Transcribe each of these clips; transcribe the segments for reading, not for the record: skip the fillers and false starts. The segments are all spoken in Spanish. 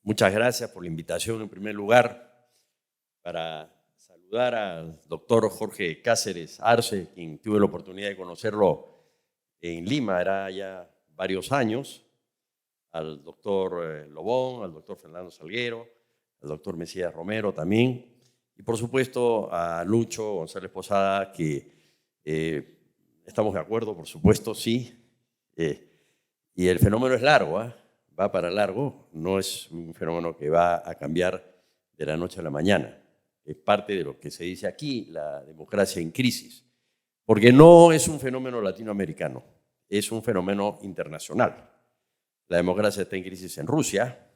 Muchas gracias por la invitación en primer lugar para saludar al doctor Jorge Cáceres Arce, quien tuve la oportunidad de conocerlo en Lima, era ya varios años, al doctor Lobón, al doctor Fernando Salguero, al doctor Mesías Romero también, y por supuesto a Lucho González Posada, que estamos de acuerdo, por supuesto, sí, y el fenómeno es largo, va para largo, no es un fenómeno que va a cambiar de la noche a la mañana. Es parte de lo que se dice aquí, la democracia en crisis, porque no es un fenómeno latinoamericano, es un fenómeno internacional. La democracia está en crisis en Rusia,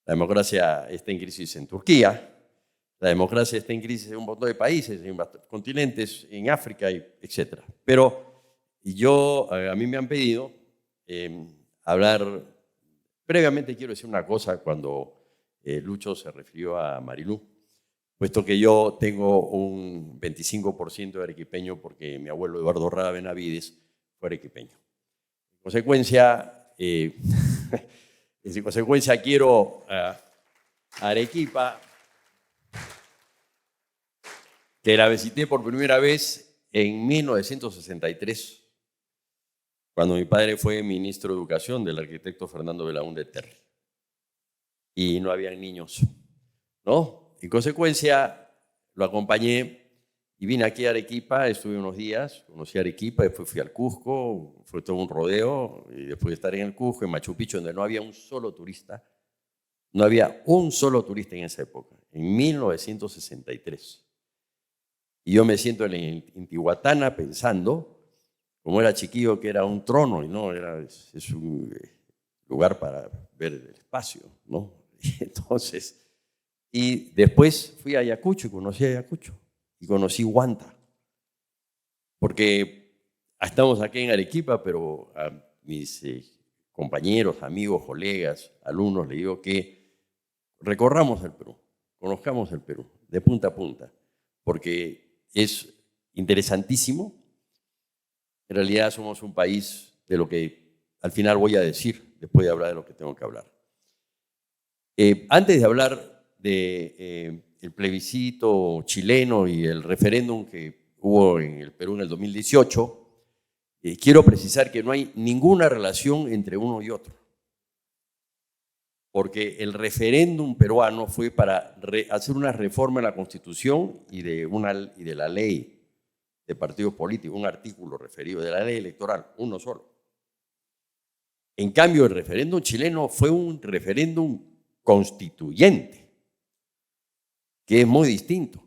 la democracia está en crisis en Turquía, la democracia está en crisis en un montón de países, en continentes, en África, etc. Pero a mí me han pedido hablar. Previamente quiero decir una cosa cuando Lucho se refirió a Marilú, puesto que yo tengo un 25% de arequipeño porque mi abuelo Eduardo Rada Benavides fue arequipeño. En consecuencia quiero a Arequipa, que la visité por primera vez en 1963, cuando mi padre fue ministro de Educación del arquitecto Fernando Belaúnde Terry. Y no había niños, ¿no? En consecuencia, lo acompañé y vine aquí a Arequipa, estuve unos días, conocí Arequipa, después fui al Cusco, fue todo un rodeo, y después de estar en el Cusco, en Machu Picchu, donde no había un solo turista, no había un solo turista en esa época, en 1963. Y yo me siento en Intihuatana pensando, como era chiquillo, que era un trono, y no, es un lugar para ver el espacio, ¿no? Entonces, y después fui a Ayacucho y conocí Ayacucho, y conocí Huanta, porque estamos aquí en Arequipa, pero a mis compañeros, amigos, colegas, alumnos, les digo que recorramos el Perú, conozcamos el Perú, de punta a punta, porque es interesantísimo. En realidad somos un país de lo que al final voy a decir, después de hablar de lo que tengo que hablar. Antes de hablar del plebiscito chileno y el referéndum que hubo en el Perú en el 2018, quiero precisar que no hay ninguna relación entre uno y otro. Porque el referéndum peruano fue para hacer una reforma en la Constitución y de la ley de partidos políticos, un artículo referido de la ley electoral, uno solo. En cambio, el referéndum chileno fue un referéndum constituyente, que es muy distinto.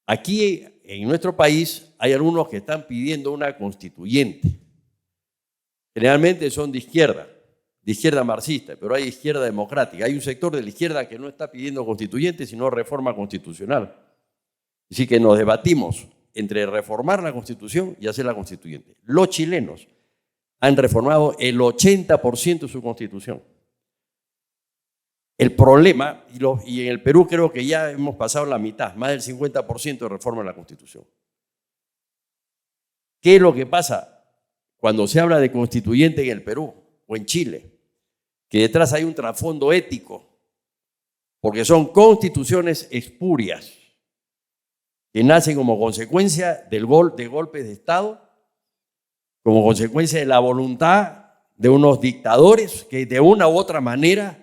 Aquí, en nuestro país, hay algunos que están pidiendo una constituyente. Generalmente son de izquierda marxista, pero hay izquierda democrática. Hay un sector de la izquierda que no está pidiendo constituyente, sino reforma constitucional. Así que nos debatimos entre reformar la Constitución y hacer la constituyente. Los chilenos han reformado el 80% de su Constitución. El problema, y en el Perú creo que ya hemos pasado la mitad, más del 50% de reforma en la Constitución. ¿Qué es lo que pasa cuando se habla de constituyente en el Perú o en Chile? Que detrás hay un trasfondo ético, porque son constituciones espurias, que nacen como consecuencia de golpes de Estado, como consecuencia de la voluntad de unos dictadores que de una u otra manera,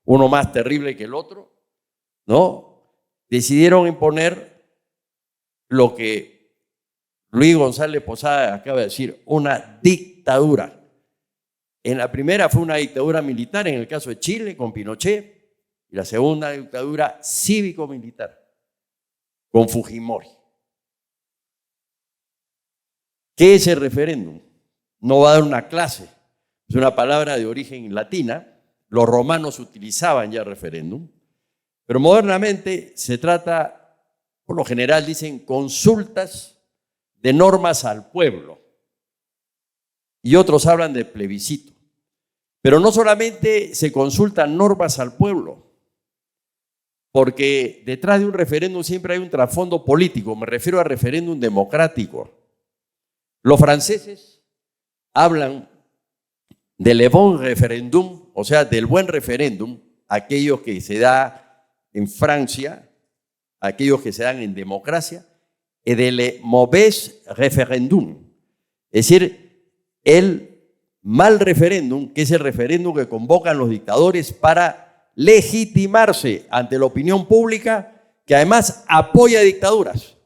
uno más terrible que el otro, ¿no?, decidieron imponer lo que Luis González Posada acaba de decir, una dictadura. En la primera fue una dictadura militar, en el caso de Chile, con Pinochet, y la segunda dictadura cívico-militar, con Fujimori. ¿Qué es el referéndum? No va a dar una clase, es una palabra de origen latina, los romanos utilizaban ya referéndum, pero modernamente se trata, por lo general dicen, consultas de normas al pueblo, y otros hablan de plebiscito. Pero no solamente se consultan normas al pueblo, porque detrás de un referéndum siempre hay un trasfondo político, me refiero a referéndum democrático. Los franceses hablan del le bon referendum, o sea, del buen referéndum, aquellos que se da en Francia, aquellos que se dan en democracia, y del le mauvais referendum, es decir, el mal referéndum, que es el referéndum que convocan los dictadores para legitimarse ante la opinión pública, que además apoya dictaduras.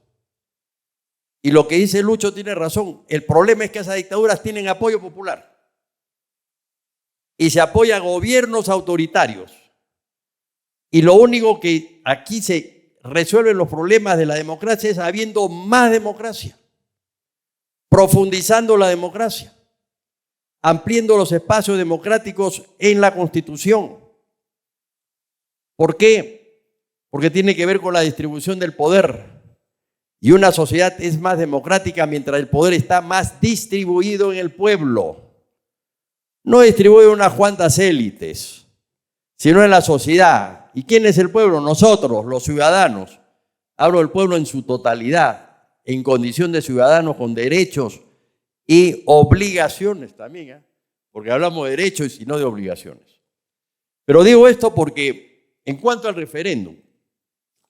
Y lo que dice Lucho tiene razón, el problema es que esas dictaduras tienen apoyo popular y se apoya a gobiernos autoritarios. Y lo único que aquí se resuelven los problemas de la democracia es habiendo más democracia, profundizando la democracia, ampliando los espacios democráticos en la Constitución. ¿Por qué? Porque tiene que ver con la distribución del poder. Y una sociedad es más democrática mientras el poder está más distribuido en el pueblo. No distribuido en unas cuantas élites, sino en la sociedad. ¿Y quién es el pueblo? Nosotros, los ciudadanos. Hablo del pueblo en su totalidad, en condición de ciudadanos con derechos y obligaciones también, porque hablamos de derechos y no de obligaciones. Pero digo esto porque en cuanto al referéndum,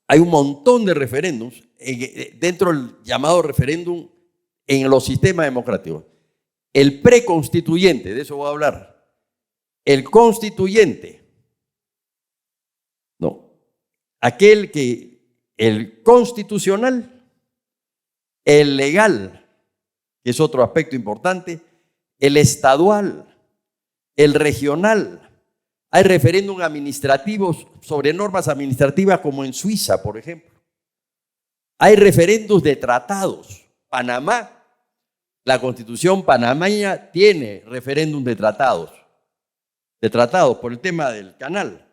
hay un montón de referéndums dentro del llamado referéndum en los sistemas democráticos. El preconstituyente, de eso voy a hablar. El constituyente, no. El constitucional, el legal, que es otro aspecto importante, el estadual, el regional. Hay referéndum administrativos sobre normas administrativas como en Suiza, por ejemplo. Hay referéndums de tratados. Panamá, la Constitución panameña tiene referéndum de tratados por el tema del canal.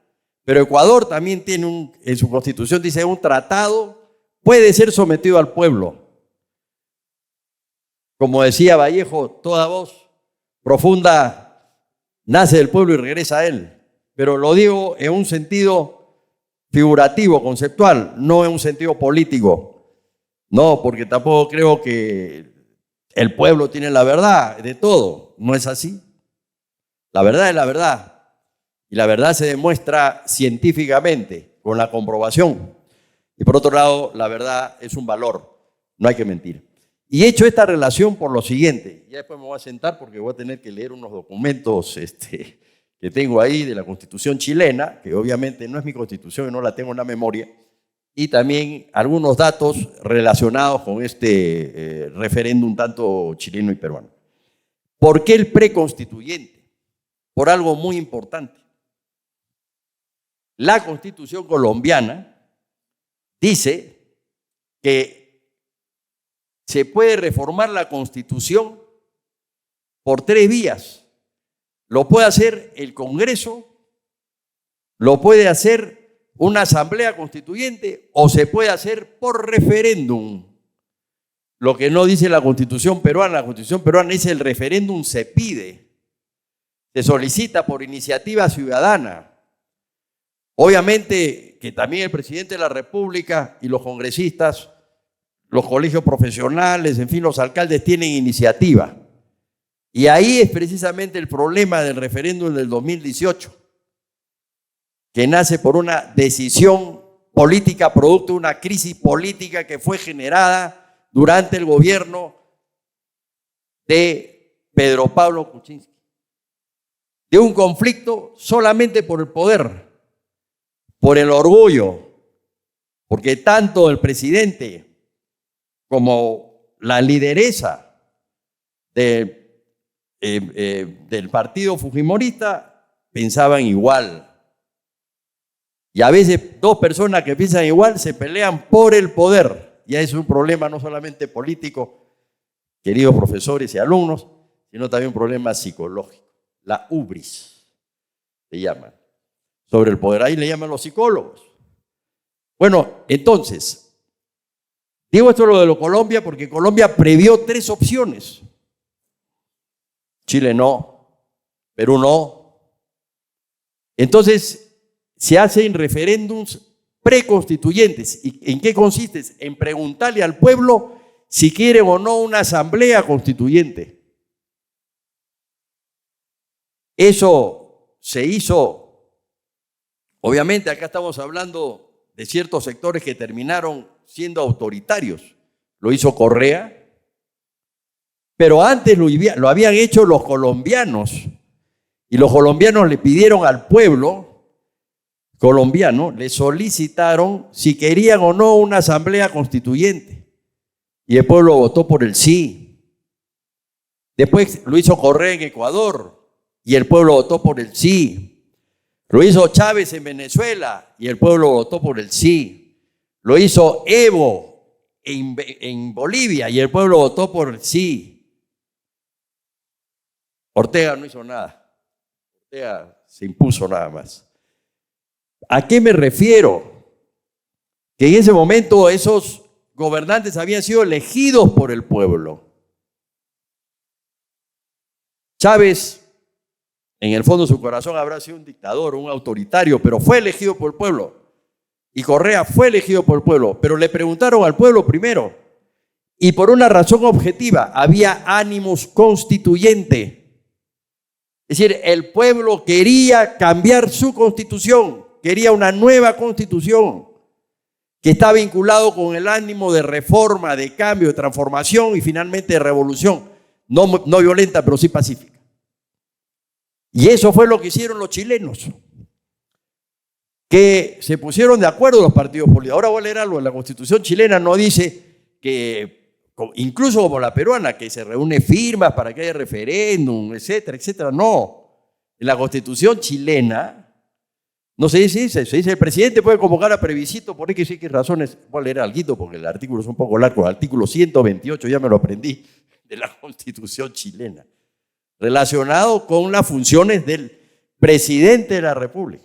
Pero Ecuador también tiene en su Constitución dice un tratado puede ser sometido al pueblo. Como decía Vallejo, toda voz profunda nace del pueblo y regresa a él. Pero lo digo en un sentido figurativo, conceptual, no en un sentido político. No, porque tampoco creo que el pueblo tiene la verdad de todo. No es así. La verdad es la verdad. Y la verdad se demuestra científicamente, con la comprobación. Y por otro lado, la verdad es un valor. No hay que mentir. Y he hecho esta relación por lo siguiente. Ya después me voy a sentar porque voy a tener que leer unos documentos que tengo ahí de la Constitución chilena, que obviamente no es mi Constitución y no la tengo en la memoria, y también algunos datos relacionados con este referéndum tanto chileno y peruano. ¿Por qué el preconstituyente? Por algo muy importante. La Constitución colombiana dice que se puede reformar la Constitución por 3 vías. Lo puede hacer el Congreso, lo puede hacer una asamblea constituyente o se puede hacer por referéndum. Lo que no dice la Constitución peruana dice el referéndum se pide, se solicita por iniciativa ciudadana. Obviamente que también el presidente de la República y los congresistas, los colegios profesionales, en fin, los alcaldes tienen iniciativa. Y ahí es precisamente el problema del referéndum del 2018, que nace por una decisión política, producto de una crisis política que fue generada durante el gobierno de Pedro Pablo Kuczynski, de un conflicto solamente por el poder, por el orgullo, porque tanto el presidente como la lideresa del partido fujimorista pensaban igual. Y a veces 2 personas que piensan igual se pelean por el poder. Ya es un problema no solamente político, queridos profesores y alumnos, sino también un problema psicológico. La hubris se llama. Sobre el poder, ahí le llaman los psicólogos. Bueno, entonces, digo esto lo de Colombia porque Colombia previó 3 opciones. Chile no, Perú no, Entonces, se hacen referéndums preconstituyentes. ¿Y en qué consiste? En preguntarle al pueblo si quiere o no una asamblea constituyente. Eso se hizo, obviamente acá estamos hablando de ciertos sectores que terminaron siendo autoritarios. Lo hizo Correa, pero antes lo habían hecho los colombianos. Y los colombianos le pidieron al pueblo colombiano, le solicitaron si querían o no una asamblea constituyente. Y el pueblo votó por el sí. Después lo hizo Correa en Ecuador y el pueblo votó por el sí. Lo hizo Chávez en Venezuela y el pueblo votó por el sí. Lo hizo Evo en Bolivia y el pueblo votó por el sí. Ortega no hizo nada. Ortega se impuso nada más. ¿A qué me refiero? Que en ese momento esos gobernantes habían sido elegidos por el pueblo. Chávez, en el fondo de su corazón, habrá sido un dictador, un autoritario, pero fue elegido por el pueblo. Y Correa fue elegido por el pueblo, pero le preguntaron al pueblo primero. Y por una razón objetiva, había ánimos constituyente. Es decir, el pueblo quería cambiar su constitución, quería una nueva constitución que está vinculado con el ánimo de reforma, de cambio, de transformación y finalmente de revolución, no violenta, pero sí pacífica. Y eso fue lo que hicieron los chilenos, que se pusieron de acuerdo los partidos políticos. Ahora voy a leer algo, la Constitución chilena no dice que, incluso como la peruana, que se reúne firmas para que haya referéndum, etcétera, etcétera. No, en la Constitución chilena no se dice eso, se dice el presidente puede convocar a plebiscito, por X razones. Voy a leer algo porque el artículo es un poco largo, el artículo 128, ya me lo aprendí, de la Constitución chilena, relacionado con las funciones del presidente de la República.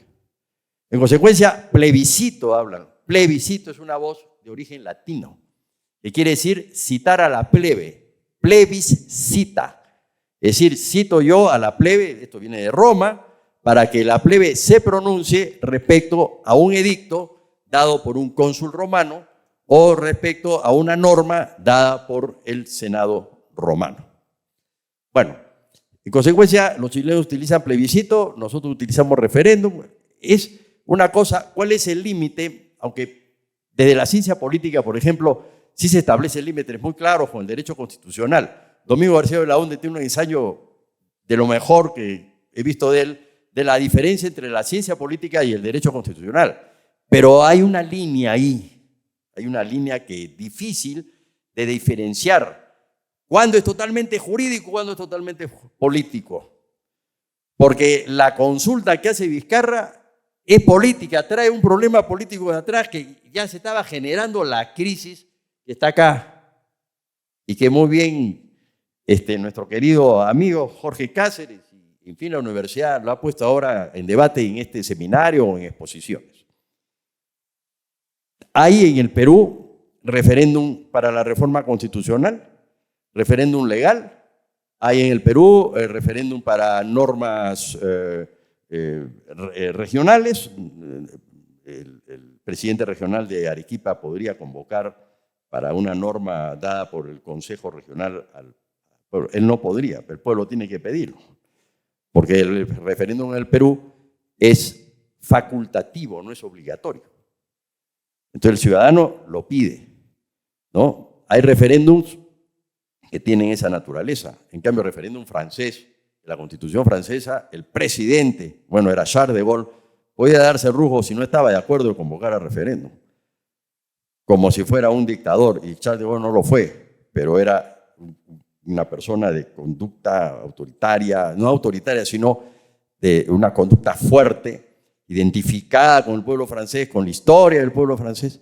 En consecuencia, plebiscito hablan. Plebiscito es una voz de origen latino, que quiere decir citar a la plebe, plebiscita. Es decir, cito yo a la plebe, esto viene de Roma, para que la plebe se pronuncie respecto a un edicto dado por un cónsul romano o respecto a una norma dada por el Senado romano. Bueno, en consecuencia, los chilenos utilizan plebiscito, nosotros utilizamos referéndum. Es una cosa, ¿cuál es el límite? Aunque desde la ciencia política, por ejemplo, sí se establecen límites muy claros con el derecho constitucional. Domingo García Belaúnde tiene un ensayo de lo mejor que he visto de él, de la diferencia entre la ciencia política y el derecho constitucional. Pero hay una línea ahí, hay una línea que es difícil de diferenciar. ¿Cuándo es totalmente jurídico, cuándo es totalmente político? Porque la consulta que hace Vizcarra es política, trae un problema político de atrás que ya se estaba generando la crisis que está acá y que muy bien nuestro querido amigo Jorge Cáceres, y en fin la universidad lo ha puesto ahora en debate en este seminario o en exposiciones. Hay en el Perú referéndum para la reforma constitucional, referéndum legal. Hay en el Perú referéndum para normas regionales. El presidente regional de Arequipa podría convocar para una norma dada por el Consejo Regional al pueblo. Él no podría, pero el pueblo tiene que pedirlo, porque el referéndum en el Perú es facultativo, no es obligatorio. Entonces el ciudadano lo pide, ¿no? Hay referéndums que tienen esa naturaleza. En cambio, el referéndum francés, la Constitución francesa, el presidente, bueno, era Charles de Gaulle, podía darse rujo si no estaba de acuerdo en convocar a referéndum, como si fuera un dictador, y Charles de Gaulle no lo fue, pero era una persona de conducta autoritaria, no autoritaria, sino de una conducta fuerte, identificada con el pueblo francés, con la historia del pueblo francés.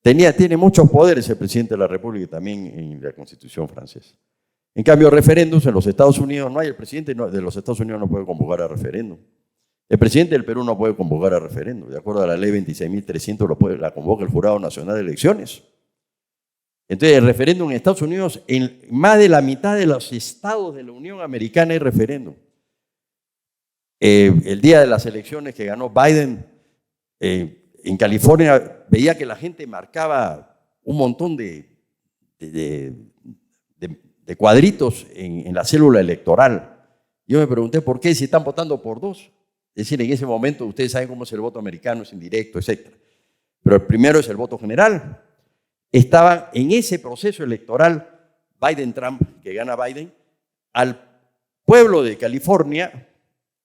Tiene muchos poderes el presidente de la República también en la Constitución francesa. En cambio, referéndums en los Estados Unidos no hay. El presidente de los Estados Unidos no puede convocar a referéndum. El presidente del Perú no puede convocar a referéndum. De acuerdo a la ley 26.300 la convoca el Jurado Nacional de Elecciones. Entonces, el referéndum en Estados Unidos, en más de la mitad de los estados de la Unión Americana hay referéndum. El día de las elecciones que ganó Biden, en California veía que la gente marcaba un montón de cuadritos en la célula electoral. Yo me pregunté por qué, si están votando por dos. Es decir, en ese momento ustedes saben cómo es el voto americano, es indirecto, etc. Pero el primero es el voto general. Estaba en ese proceso electoral Biden-Trump, que gana Biden, al pueblo de California,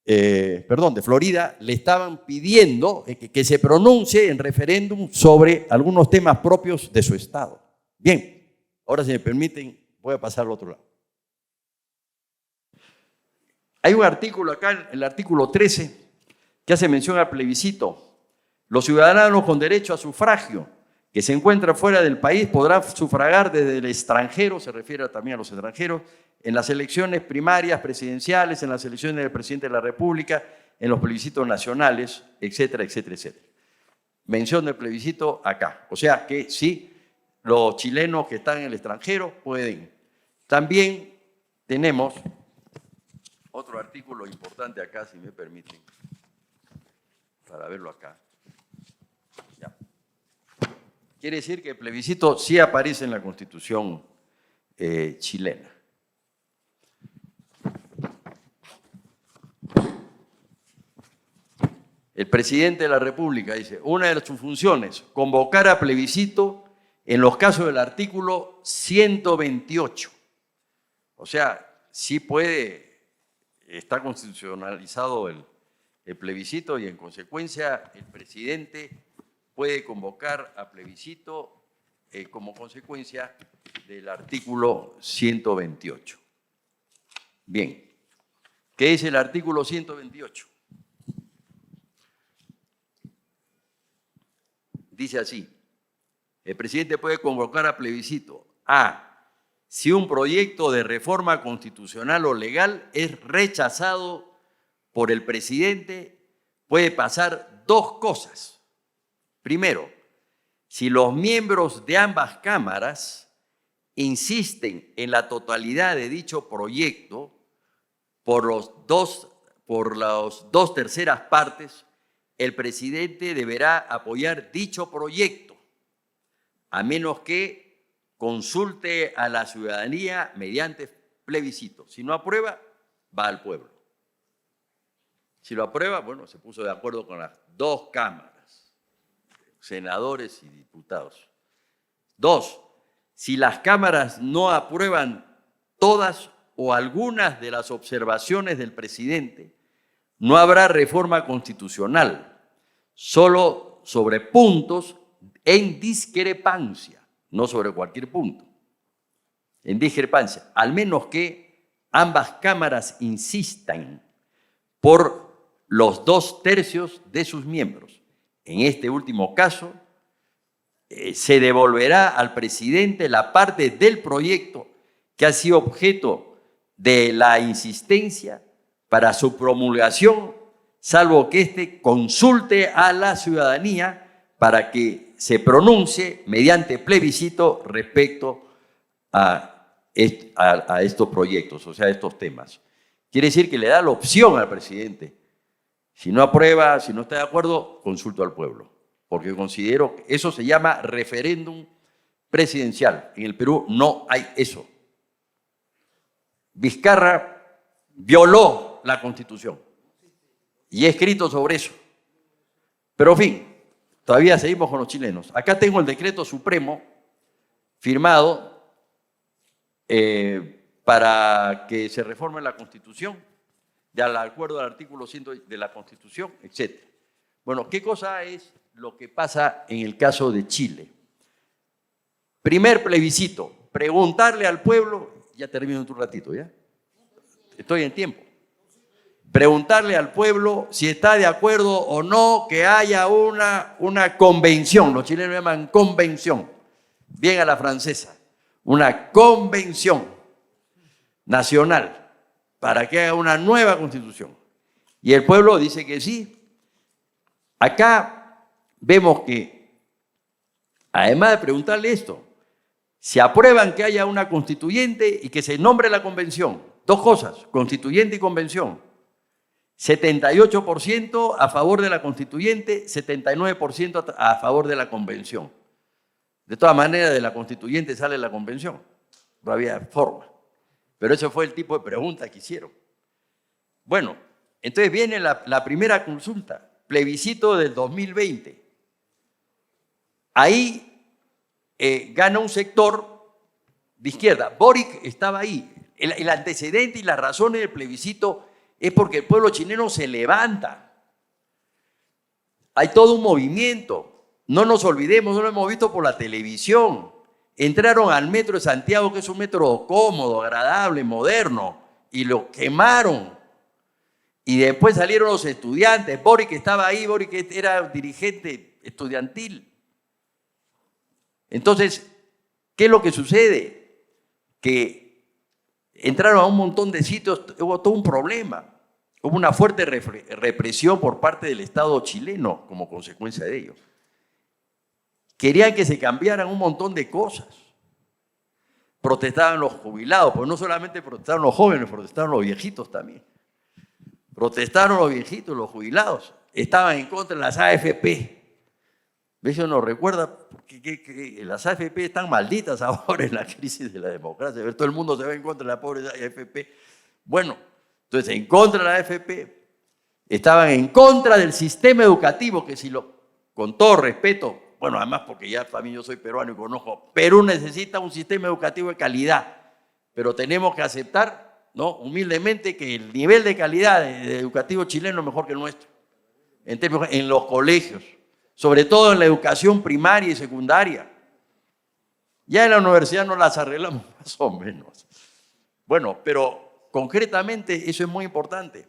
de Florida, le estaban pidiendo que se pronuncie en referéndum sobre algunos temas propios de su estado. Bien, ahora si me permiten, voy a pasar al otro lado. Hay un artículo acá, el artículo 13, que hace mención al plebiscito. Los ciudadanos con derecho a sufragio que se encuentran fuera del país podrán sufragar desde el extranjero, se refiere también a los extranjeros, en las elecciones primarias, presidenciales, en las elecciones del presidente de la República, en los plebiscitos nacionales, etcétera, etcétera, etcétera. Mención del plebiscito acá. O sea que sí, los chilenos que están en el extranjero pueden. También tenemos otro artículo importante acá, si me permiten, para verlo acá. Ya. Quiere decir que el plebiscito sí aparece en la Constitución chilena. El presidente de la República dice, una de sus funciones, convocar a plebiscito en los casos del artículo 128. O sea, sí puede, está constitucionalizado el plebiscito y en consecuencia el presidente puede convocar a plebiscito como consecuencia del artículo 128. Bien, ¿qué dice el artículo 128? Dice así, el presidente puede convocar a plebiscito a, si un proyecto de reforma constitucional o legal es rechazado por el presidente, puede pasar dos cosas. Primero, si los miembros de ambas cámaras insisten en la totalidad de dicho proyecto por las dos terceras partes, el presidente deberá apoyar dicho proyecto, a menos que consulte a la ciudadanía mediante plebiscito. Si no aprueba, va al pueblo. Si lo aprueba, bueno, se puso de acuerdo con las dos cámaras, senadores y diputados. Dos, si las cámaras no aprueban todas o algunas de las observaciones del presidente, no habrá reforma constitucional, solo sobre puntos en discrepancia, no sobre cualquier punto, en discrepancia, al menos que ambas cámaras insistan por los 2/3 de sus miembros. En este último caso, se devolverá al presidente la parte del proyecto que ha sido objeto de la insistencia para su promulgación, salvo que éste consulte a la ciudadanía para que se pronuncie mediante plebiscito respecto a estos proyectos, o sea, a estos temas. Quiere decir que le da la opción al presidente. Si no aprueba, si no está de acuerdo, consulto al pueblo, porque considero que eso se llama referéndum presidencial. En el Perú no hay eso. Vizcarra violó la Constitución y he escrito sobre eso. Pero en fin, todavía seguimos con los chilenos. Acá tengo el decreto supremo firmado para que se reforme la Constitución, de acuerdo al artículo 100 de la Constitución, etc. Bueno, ¿qué cosa es lo que pasa en el caso de Chile? Primer plebiscito, preguntarle al pueblo, ya termino en un ratito, ¿ya? Estoy en tiempo. Preguntarle al pueblo si está de acuerdo o no que haya una convención, los chilenos llaman convención, bien a la francesa, una convención nacional para que haga una nueva constitución. Y el pueblo dice que sí. Acá vemos que, además de preguntarle esto, se aprueban que haya una constituyente y que se nombre la convención. Dos cosas, constituyente y convención. 78% a favor de la constituyente, 79% a favor de la convención. De todas maneras, de la constituyente sale la convención. No había forma. Pero ese fue el tipo de pregunta que hicieron. Bueno, entonces viene la primera consulta, plebiscito del 2020. Ahí gana un sector de izquierda. Boric estaba ahí. El antecedente y las razones del plebiscito es porque el pueblo chileno se levanta. Hay todo un movimiento. No nos olvidemos, no lo hemos visto por la televisión. Entraron al metro de Santiago, que es un metro cómodo, agradable, moderno, y lo quemaron. Y después salieron los estudiantes. Boric estaba ahí, Boric era dirigente estudiantil. Entonces, ¿qué es lo que sucede? Que entraron a un montón de sitios, hubo todo un problema. Hubo una fuerte represión por parte del Estado chileno como consecuencia de ello. Querían que se cambiaran un montón de cosas. Protestaban los jubilados, pero no solamente protestaron los jóvenes, protestaron los viejitos también. Protestaron los viejitos, los jubilados. Estaban en contra de las AFP. Eso nos recuerda que las AFP están malditas ahora en la crisis de la democracia. Todo el mundo se ve en contra de la pobre AFP. Bueno, entonces en contra de la AFP, estaban en contra del sistema educativo, que si lo, con todo respeto, bueno, además porque ya también yo soy peruano y conozco, Perú necesita un sistema educativo de calidad, pero tenemos que aceptar, ¿no?, humildemente, que el nivel de calidad educativo chileno es mejor que el nuestro, en los colegios, sobre todo en la educación primaria y secundaria. Ya en la universidad no las arreglamos más o menos. Bueno, pero concretamente eso es muy importante.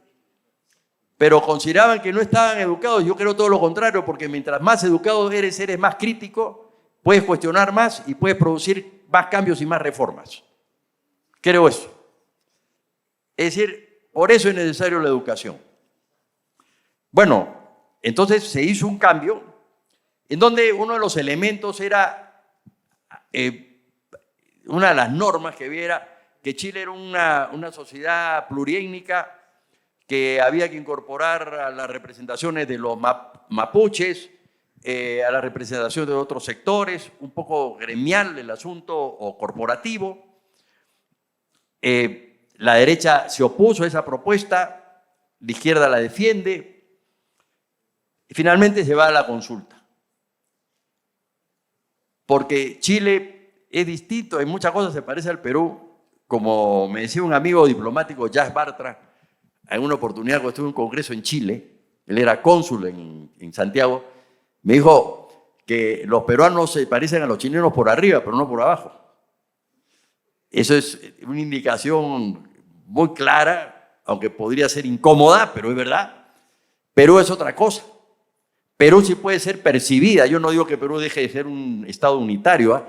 Pero consideraban que no estaban educados. Yo creo todo lo contrario, porque mientras más educado eres más crítico, puedes cuestionar más y puedes producir más cambios y más reformas. Creo eso. Es decir, por eso es necesario la educación. Bueno, entonces se hizo un cambio en donde uno de los elementos era, una de las normas que había era que Chile era una sociedad pluriétnica, que había que incorporar a las representaciones de los mapuches, a la representación de otros sectores, un poco gremial el asunto o corporativo. La derecha se opuso a esa propuesta, la izquierda la defiende, y finalmente se va a la consulta. Porque Chile es distinto, en muchas cosas se parece al Perú, como me decía un amigo diplomático, Jacques Bartra, en una oportunidad cuando estuve en un congreso en Chile, él era cónsul en Santiago, me dijo que los peruanos se parecen a los chilenos por arriba, pero no por abajo. Eso es una indicación muy clara, aunque podría ser incómoda, pero es verdad. Perú es otra cosa. Perú sí puede ser percibida, yo no digo que Perú deje de ser un estado unitario,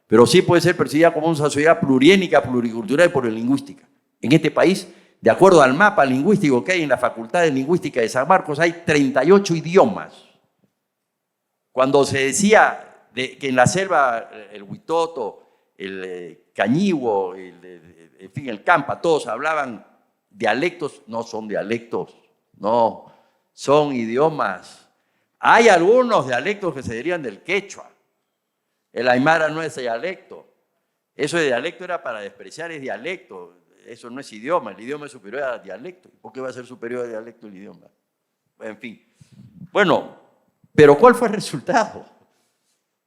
pero sí puede ser percibida como una sociedad pluriétnica, pluricultural y plurilingüística. En este país, de acuerdo al mapa lingüístico que hay en la Facultad de Lingüística de San Marcos, hay 38 idiomas. Cuando se decía que en la selva el huitoto, el cañigüo, en fin, el campa, todos hablaban dialectos, no son dialectos, no, son idiomas. Hay algunos dialectos que se derivan del quechua. El aymara no es dialecto. Eso de dialecto era para despreciar, es dialecto. Eso no es idioma, el idioma es superior al dialecto. ¿Por qué va a ser superior al dialecto el idioma? En fin. Bueno, pero ¿cuál fue el resultado?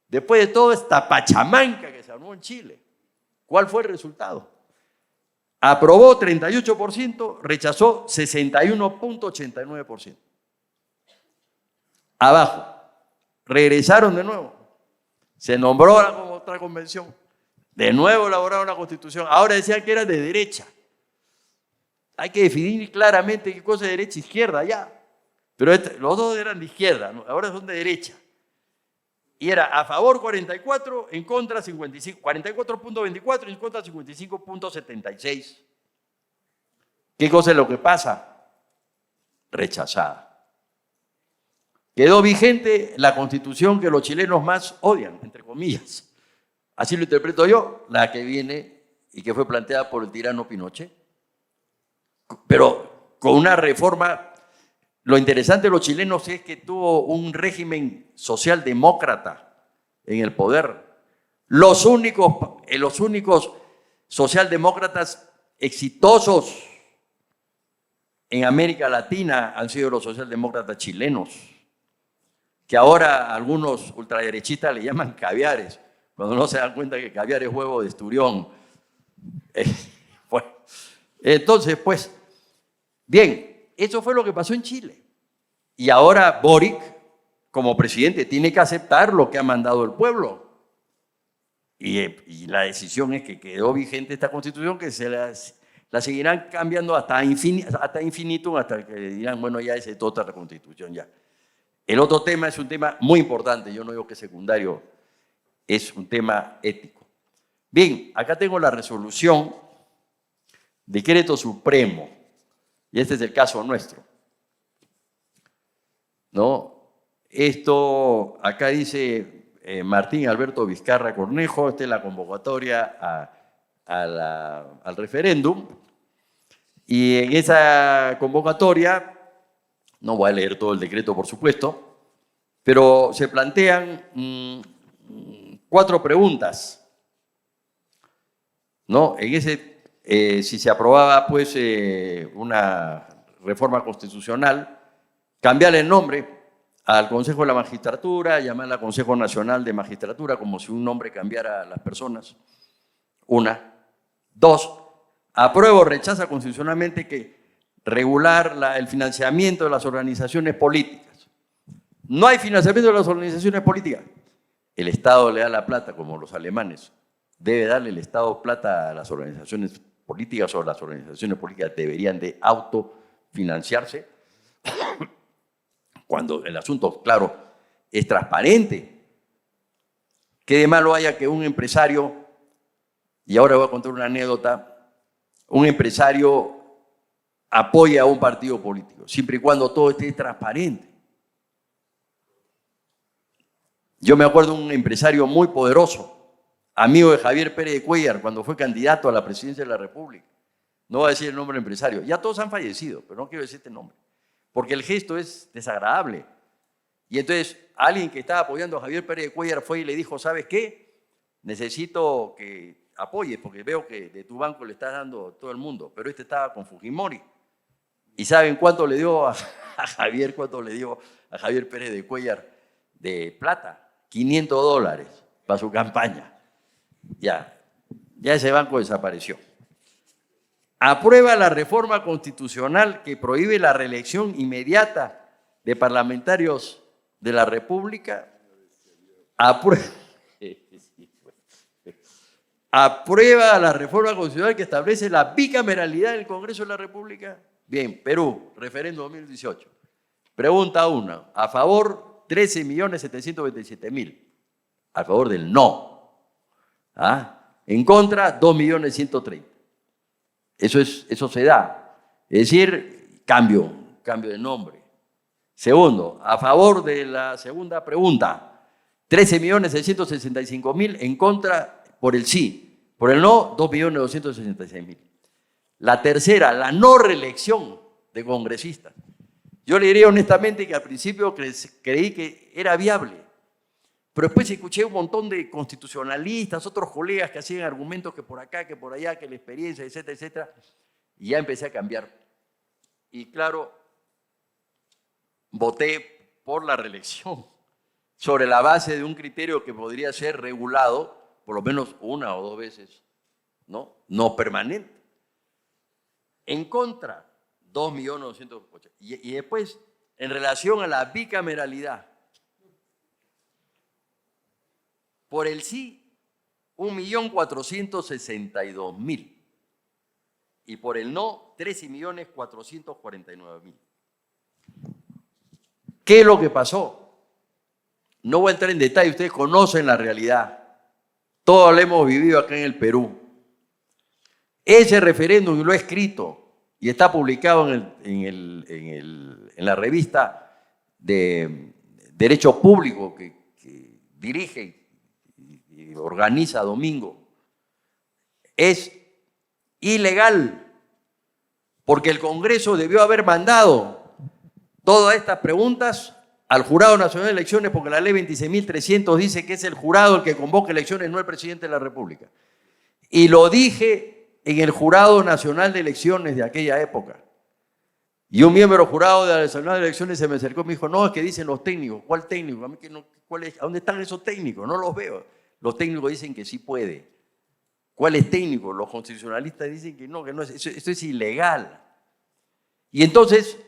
Después de toda esta pachamanca que se armó en Chile, ¿cuál fue el resultado? Aprobó 38%, rechazó 61.89%. Abajo. Regresaron de nuevo. Se nombró otra convención. De nuevo elaboraron una constitución. Ahora decían que era de derecha. Hay que definir claramente qué cosa es derecha e izquierda ya. Pero los dos eran de izquierda, ¿no? Ahora son de derecha. Y era a favor 44, en contra 55. 44.24 y en contra 55.76. ¿Qué cosa es lo que pasa? Rechazada. Quedó vigente la constitución que los chilenos más odian, entre comillas. Así lo interpreto yo, la que viene y que fue planteada por el tirano Pinochet. Pero con una reforma Lo interesante de los chilenos es que tuvo un régimen socialdemócrata en el poder. Los únicos socialdemócratas exitosos en América Latina han sido los socialdemócratas chilenos, que ahora algunos ultraderechistas le llaman caviares, cuando no se dan cuenta que caviar es huevo de esturión. Bueno, entonces, pues, bien, eso fue lo que pasó en Chile. Y ahora Boric, como presidente, tiene que aceptar lo que ha mandado el pueblo. Y la decisión es que quedó vigente esta constitución, que se la seguirán cambiando hasta infinitum, hasta que dirán, bueno, ya es otra constitución ya. El otro tema es un tema muy importante, yo no digo que secundario, es un tema ético. Bien, acá tengo la resolución, decreto supremo, y este es el caso nuestro, ¿no? Esto, acá dice Martín Alberto Vizcarra Cornejo, esta es la convocatoria al referéndum, y en esa convocatoria, no voy a leer todo el decreto, por supuesto, pero se plantean 4 preguntas, ¿no? En ese, si se aprobaba, pues, una reforma constitucional, cambiar el nombre al Consejo de la Magistratura, llamarla Consejo Nacional de Magistratura, como si un nombre cambiara a las personas. 1. 2. Aprueba o rechaza constitucionalmente que regular el financiamiento de las organizaciones políticas. No hay financiamiento de las organizaciones políticas. El Estado le da la plata, como los alemanes. Debe darle el Estado plata a las organizaciones políticas, o las organizaciones políticas deberían de autofinanciarse. Cuando el asunto, claro, es transparente. ¿Qué de malo haya que un empresario, y ahora voy a contar una anécdota, un empresario apoye a un partido político, siempre y cuando todo esté transparente? Yo me acuerdo de un empresario muy poderoso, amigo de Javier Pérez de Cuéllar, cuando fue candidato a la presidencia de la República. No voy a decir el nombre del empresario, ya todos han fallecido, pero no quiero decir este nombre, porque el gesto es desagradable. Y entonces alguien que estaba apoyando a Javier Pérez de Cuéllar fue y le dijo, ¿sabes qué? Necesito que apoyes, porque veo que de tu banco le estás dando a todo el mundo, pero este estaba con Fujimori. ¿Y saben cuánto le dio a Javier, cuánto le dio a Javier Pérez de Cuéllar de plata? $500 para su campaña. Ya ese banco desapareció. Aprueba la reforma constitucional que prohíbe la reelección inmediata de parlamentarios de la República. Aprueba la reforma constitucional que establece la bicameralidad del Congreso de la República. Bien, Perú, referéndum 2018. Pregunta 1. A favor, 13.727.000. A favor del no. En contra, 2.130.000. Eso se da. Es decir, cambio de nombre. Segundo, a favor de la segunda pregunta, 13.665.000, en contra por el sí. Por el no, 2.266.000. La tercera, la no reelección de congresistas. Yo le diría honestamente que al principio creí que era viable, pero después escuché un montón de constitucionalistas, otros colegas que hacían argumentos que por acá, que por allá, que la experiencia, etcétera, etcétera, y ya empecé a cambiar. Y claro, voté por la reelección sobre la base de un criterio que podría ser regulado por lo menos 1 o 2 veces, no permanente. En contra, 2.908.000. Y después, en relación a la bicameralidad, por el sí, 1.462.000. Y por el no, 13.449.000. ¿Qué es lo que pasó? No voy a entrar en detalle, ustedes conocen la realidad. Todos lo hemos vivido acá en el Perú. Ese referéndum, y lo he escrito, y está publicado en la revista de Derecho Público que dirige y organiza Domingo, es ilegal, porque el Congreso debió haber mandado todas estas preguntas al Jurado Nacional de Elecciones, porque la ley 26.300 dice que es el jurado el que convoca elecciones, no el presidente de la República. Y lo dije en el Jurado Nacional de Elecciones de aquella época. Y un miembro jurado de la Nacional de Elecciones se me acercó y me dijo, no, es que dicen los técnicos. ¿Cuál técnico? A mí que no, ¿cuál es? ¿A dónde están esos técnicos? No los veo. Los técnicos dicen que sí puede. ¿Cuáles técnicos? Los constitucionalistas dicen que no eso es ilegal. Y entonces,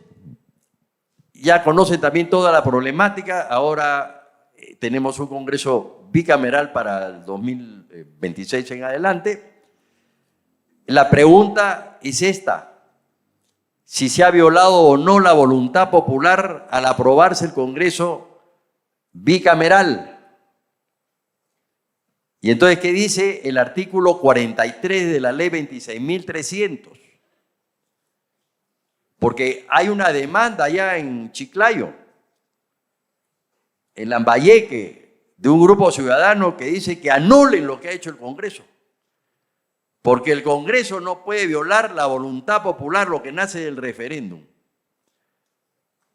ya conocen también toda la problemática. Ahora tenemos un Congreso bicameral para el 2026 en adelante. La pregunta es esta. Si se ha violado o no la voluntad popular al aprobarse el Congreso bicameral. Y entonces, ¿qué dice el artículo 43 de la ley 26.300? Porque hay una demanda allá en Chiclayo, en Lambayeque, de un grupo ciudadano que dice que anulen lo que ha hecho el Congreso. Porque el Congreso no puede violar la voluntad popular, lo que nace del referéndum.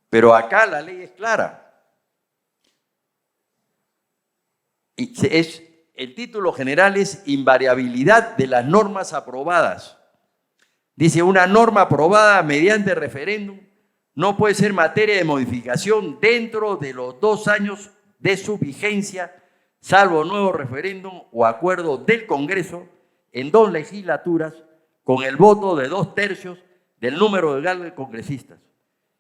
Pero acá la ley es clara. Y el título general es invariabilidad de las normas aprobadas. Dice, una norma aprobada mediante referéndum no puede ser materia de modificación dentro de los 2 años de su vigencia, salvo nuevo referéndum o acuerdo del Congreso en 2 legislaturas con el voto de 2/3 del número legal de congresistas.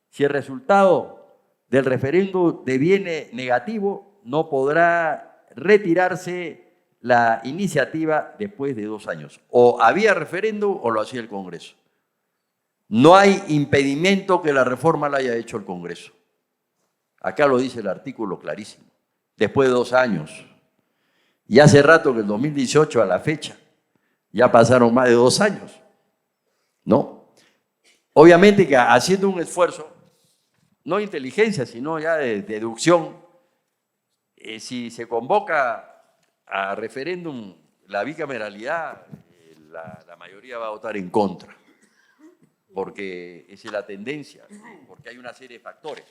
Si el resultado del referéndum deviene negativo, no podrá retirarse la iniciativa después de 2 años. O había referéndum o lo hacía el Congreso. No hay impedimento que la reforma la haya hecho el Congreso. Acá lo dice el artículo clarísimo. Después de 2 años. Y hace rato que el 2018 a la fecha ya pasaron más de 2 años, ¿no? Obviamente que haciendo un esfuerzo, no de inteligencia, sino ya de deducción, si se convoca a referéndum la bicameralidad, la mayoría va a votar en contra, porque esa es la tendencia, porque hay una serie de factores.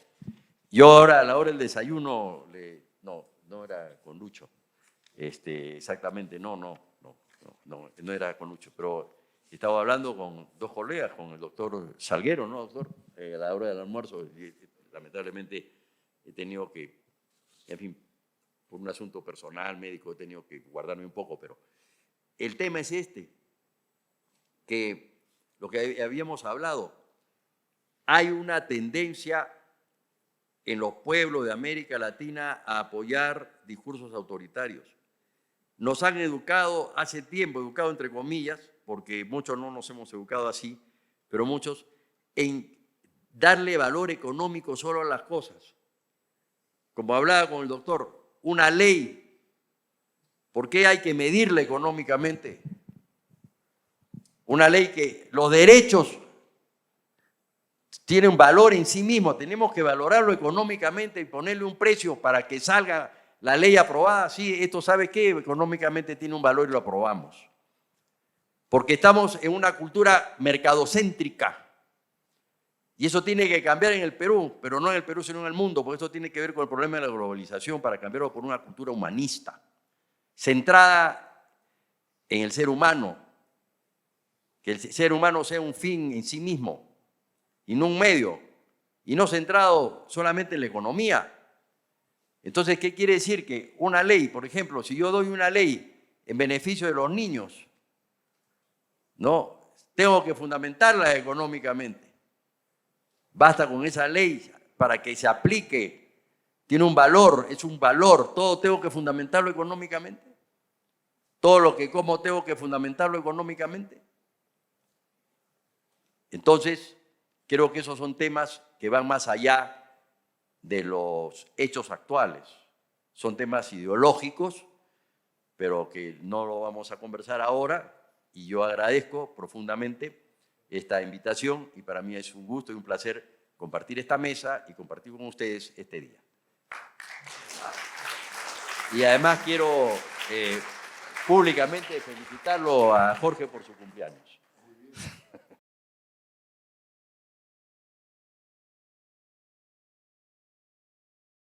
Yo ahora, a la hora del desayuno, no era con Lucho, exactamente, no era con Lucho, pero estaba hablando con 2 colegas, con el doctor Salguero, ¿no, doctor? A la hora del almuerzo, y, lamentablemente he tenido que, en fin, por un asunto personal, médico, he tenido que guardarme un poco, pero el tema es que lo que habíamos hablado, hay una tendencia en los pueblos de América Latina a apoyar discursos autoritarios. Nos han educado hace tiempo, educado entre comillas, porque muchos no nos hemos educado así, pero muchos, en darle valor económico solo a las cosas. Como hablaba con el doctor, una ley, ¿por qué hay que medirla económicamente? Una ley que los derechos tienen un valor en sí mismo, tenemos que valorarlo económicamente y ponerle un precio para que salga la ley aprobada. Sí, esto sabe qué, económicamente tiene un valor y lo aprobamos. Porque estamos en una cultura mercadocéntrica. Y eso tiene que cambiar en el Perú, pero no en el Perú, sino en el mundo, porque esto tiene que ver con el problema de la globalización, para cambiarlo por una cultura humanista, centrada en el ser humano, que el ser humano sea un fin en sí mismo y no un medio, y no centrado solamente en la economía. Entonces, ¿qué quiere decir? Que una ley, por ejemplo, si yo doy una ley en beneficio de los niños, ¿no? Tengo que fundamentarla económicamente. Basta con esa ley para que se aplique. Tiene un valor, es un valor. Todo tengo que fundamentarlo económicamente. Todo lo que como tengo que fundamentarlo económicamente. Entonces, creo que esos son temas que van más allá de los hechos actuales. Son temas ideológicos, pero que no lo vamos a conversar ahora, y yo agradezco profundamente esta invitación, y para mí es un gusto y un placer compartir esta mesa y compartir con ustedes este día. Y además quiero públicamente felicitarlo a Jorge por su cumpleaños.